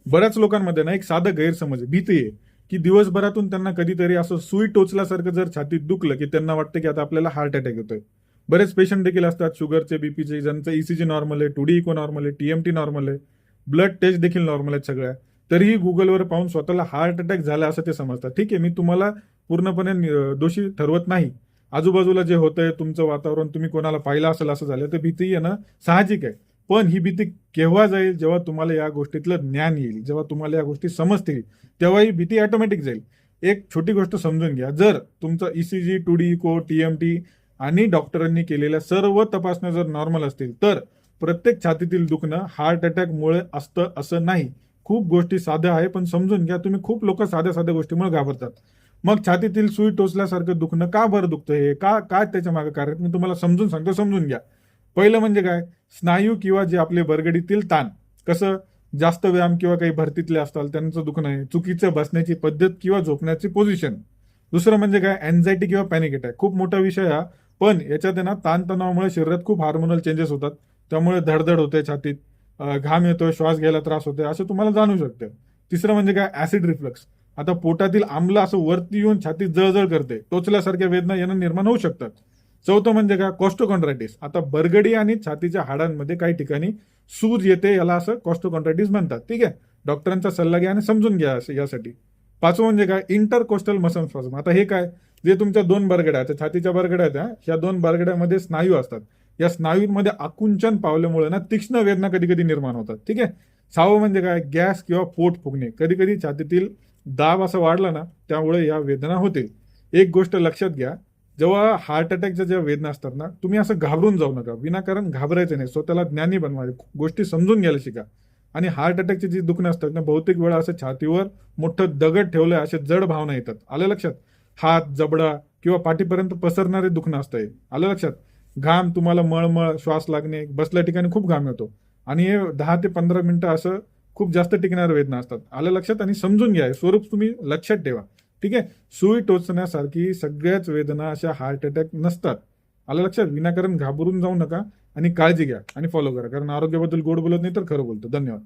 बऱ्याच लोकांमध्ये ना एक साधं गैरसमज आहे, भीती आहे, की दिवसभरातून त्यांना कधीतरी असं सुई टोचल्यासारखं जर छातीत दुखलं, की त्यांना वाटतं की आता आपल्याला हार्ट अटॅक येतोय. बरेच पेशंट देखील असतात शुगरचे, बीपीचे, ज्यांचं ईसीजी नॉर्मल आहे, 2D इको नॉर्मल आहे, टीएमटी नॉर्मल आहे, ब्लड टेस्ट देखील नॉर्मल आहेत सगळ्या. तरीही गुगलवर पाहून स्वतःला हार्ट अटॅक झाला असं ते समजतात. ठीक आहे, मी तुम्हाला पूर्णपणे दोषी ठरवत नाही. आजूबाजूला जे होतंय, तुमचं वातावरण, तुम्ही कोणाला पाहिलं असेल असं झालं, तर भीती येणं साहजिक आहे. पण ही भीती केव्हा जाईल? जेव्हा तुम्हाला या गोष्टीतलं ज्ञान येईल, जेव्हा तुम्हाला या गोष्टी समजतील, तेव्हा ही भीती ऑटोमॅटिक जाईल. एक छोटी गोष्ट समजून घ्या. जर तुमचं ईसीजी, 2D इको, टीएमटी आणि डॉक्टरांनी केलेल्या सर्व तपासण्या जर नॉर्मल असतील, तर प्रत्येक छातीतील दुखणं हार्ट अटॅकमुळे असतं असं नाही. खूप गोष्टी साध्या आहे, पण समजून घ्या. तुम्ही खूप लोक साध्या साध्या गोष्टीमुळे घाबरतात. मग छातीतील सुई टोचल्यासारखं दुखणं का बरं दुखतं, हे का काय त्याच्या मागे कारण मी तुम्हाला समजून सांगतो, समजून घ्या. पहिलं म्हणजे काय, स्नायू किंवा जे आपले बरगडीतील ताण. कसं, जास्त व्यायाम किंवा काही भरतीतले असतात त्यांचं दुखणं आहे, चुकीचं बसण्याची पद्धत किंवा झोपण्याची पोझिशन. दुसरं म्हणजे काय, अँझायटी किंवा पॅनिक अटॅक. खूप मोठा विषय हा, पण याच्यात आहे ना ताणतणावामुळे शरीरात खूप हार्मोनल चेंजेस होतात. त्यामुळे धडधड होते छातीत, घाम येतोय, श्वास घ्यायला त्रास होतोय, असं तुम्हाला जाणू शकतं. तिसरं म्हणजे काय, ऍसिड रिफ्लक्स. आता पोटातील आम्ल असं वरती येऊन छातीत जळजळ करते, टोचल्यासारख्या वेदना यानं निर्माण होऊ शकतात. चौथं म्हणजे काय, कॉस्टोकॉन्ड्रायटिस. आता बरगडी आणि छातीच्या हाडांमध्ये काही ठिकाणी सूज येते, याला असं कॉस्टोकॉन्ड्रायटिस म्हणतात. ठीक आहे, डॉक्टरांचा सल्ला घ्या आणि समजून घ्या यासाठी. पाचवं म्हणजे काय, इंटरकोस्टल मसल स्पाझम. आता हे काय, जे तुमच्या दोन बरगड्या आहेत, छातीच्या बरगड्या आहेत, ह्या दोन बरगड्यामध्ये स्नायू असतात. या स्नायूंमध्ये आकुंचन पावल्यामुळे ना तीक्ष्ण वेदना कधी कधी निर्माण होतात. ठीक आहे. सहावं म्हणजे काय, गॅस किंवा पोट फुगणे. कधी कधी छातीतील दाब असा वाढला ना, त्यामुळे या वेदना होतील. एक गोष्ट लक्षात घ्या, जेव्हा हार्ट अटॅकच्या ज्या वेदना असतात ना, तुम्ही असं घाबरून जाऊ नका, विनाकारण घाबरायचं नाही. स्वतःला ज्ञानी बनवा, गोष्टी समजून घ्यायला शिका. आणि हार्ट अटॅकची जी दुखणं असतात ना, बहुतेक वेळा असं छातीवर मोठं दगड ठेवलंय असे जड भावना येतात. आलं लक्षात? हात, जबडा किंवा पाठीपर्यंत पसरणारे दुखणं असतं हे. आलं लक्षात? घाम, तुम्हाला मळमळ, श्वास लागणे, बसल्या ठिकाणी खूप घाम येतो. आणि हे 10 ते 15 मिनिटं असं खूप जास्त टिकणाऱ्या वेदना असतात. आलं लक्षात? आणि समजून घ्या, स्वरूप तुम्ही लक्षात ठेवा. ठीक आहे. सुई टोचण्यासारखी सगळ्याच वेदना अशा हार्ट अटॅक नसतात. आलं लक्षात? विनाकारण घाबरून जाऊ नका आणि काळजी घ्या आणि फॉलो करा. कारण आरोग्याबद्दल गोड बोलत नाही तर खरं बोलतो. धन्यवाद.